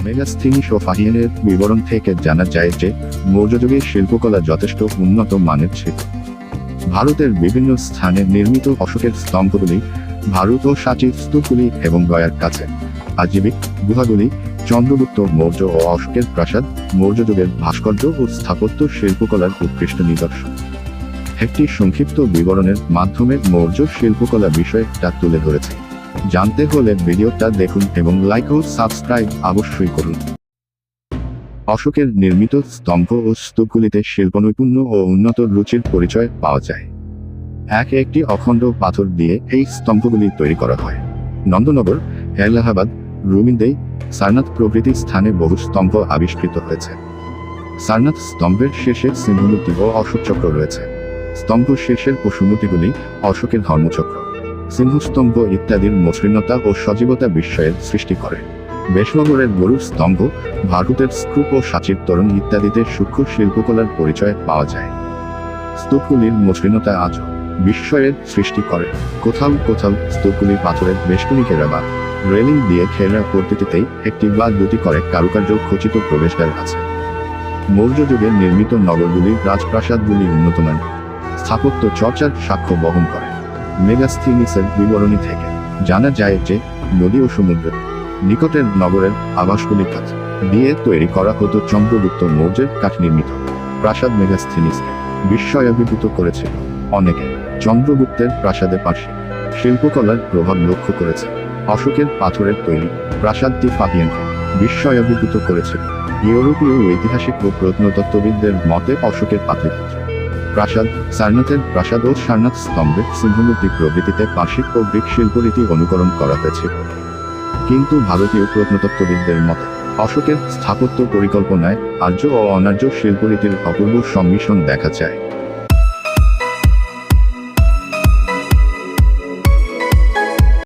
মেগাস্থিনিস ও ফাহিয়ানের বিবরণ থেকে জানা যায় যে মৌর্য যুগের শিল্পকলা যথেষ্ট উন্নত মানের ছিল। ভারতের বিভিন্ন স্থানে নির্মিত অশোকের স্তম্ভগুলি, ভারত ও সাঁচির স্তূপগুলি এবং গয়ার কাছে আজীবিক গুহাগুলি চন্দ্রগুপ্ত মৌর্য ও অশোকের প্রাসাদ মৌর্য যুগের ভাস্কর্য ও স্থাপত্য শিল্পকলার উৎকৃষ্ট নিদর্শন। একটি সংক্ষিপ্ত বিবরণের মাধ্যমে মৌর্য শিল্পকলা বিষয়টা তুলে ধরেছে। জানতে হলে ভিডিওটা দেখুন এবং লাইক ও সাবস্ক্রাইব অবশ্যই করুন। অশোকের নির্মিত স্তম্ভ ও স্তূপগুলিতে শিল্পনৈপুণ্য ও উন্নত রুচির পরিচয় পাওয়া যায়। একটি অখণ্ড পাথর দিয়ে এই স্তম্ভগুলি তৈরি করা হয়। নন্দনগর, এলাহাবাদ, রুমিনদেই, সারনাথ প্রভৃতি স্থানে বহু স্তম্ভ আবিষ্কৃত হয়েছে। সারনাথ স্তম্ভের শীর্ষে সিংহমূর্তি ও অশোক চক্র রয়েছে। স্তম্ভ শীর্ষের পশুমূর্তিগুলি অশোকের ধর্মচক্র, সিংহস্তম্ভ ইত্যাদির মসৃণতা ও সজীবতা বিস্ময়ের সৃষ্টি করে। বেশনগরের গরুর স্তম্ভ, ভারতের স্তূপ ও সাঁচির তোরণ ইত্যাদিতে সূক্ষ্ম শিল্পকলার পরিচয় পাওয়া যায়। স্তূপগুলির মসৃণতা আজও বিস্ময়ের সৃষ্টি করে। কোথাও কোথাও স্তূপগুলি পাথরের বেষ্টনী ঘেরা বা রেলিং দিয়ে ঘেরা পদ্ধতিতেই একটি বা দুটি করে কারুকার্য খচিত প্রবেশদ্বার আছে। মৌর্য যুগে নির্মিত নগরগুলির রাজপ্রাসাদগুলি উন্নতমান স্থাপত্য চর্চার সাক্ষ্য বহন করে। মেগাস্থিনিসের বিবরণী থেকে জানা যায় যে নদী ও সমুদ্রের নিকটের নগরের আবাসগুলি কাঠ দিয়ে তৈরি করা হতো। চন্দ্রগুপ্ত মৌর্যের কাঠ নির্মিত প্রাসাদ মেগাস্থিনিসকে বিস্ময়াভিভূত করেছিল। অনেকে চন্দ্রগুপ্তের প্রাসাদে পাশে শিল্পকলার প্রভাব লক্ষ্য করেছে। অশোকের পাথরের তৈরি প্রাসাদটি ফাহিয়ানকে বিস্ময়াভিভূত করেছিল। ইউরোপীয় ঐতিহাসিক ও প্রত্নতত্ত্ববিদদের মতে অশোকের পাতলিপুত্র প্রাসাদ, সারনাথের প্রাসাদ ও সারনাথ স্তম্ভের সিংহমূর্তি প্রভৃতিতে পার্শ্বিক ও গ্রিক শিল্পরীতি অনুকরণ করা হয়েছিল। কিন্তু ভারতীয় প্রত্নতত্ত্ববিদদের মতে অশোকের স্থাপত্য পরিকল্পনায় আর্য ও অনার্য শিল্পরীতির অপূর্ব সংমিশ্রণ দেখা যায়।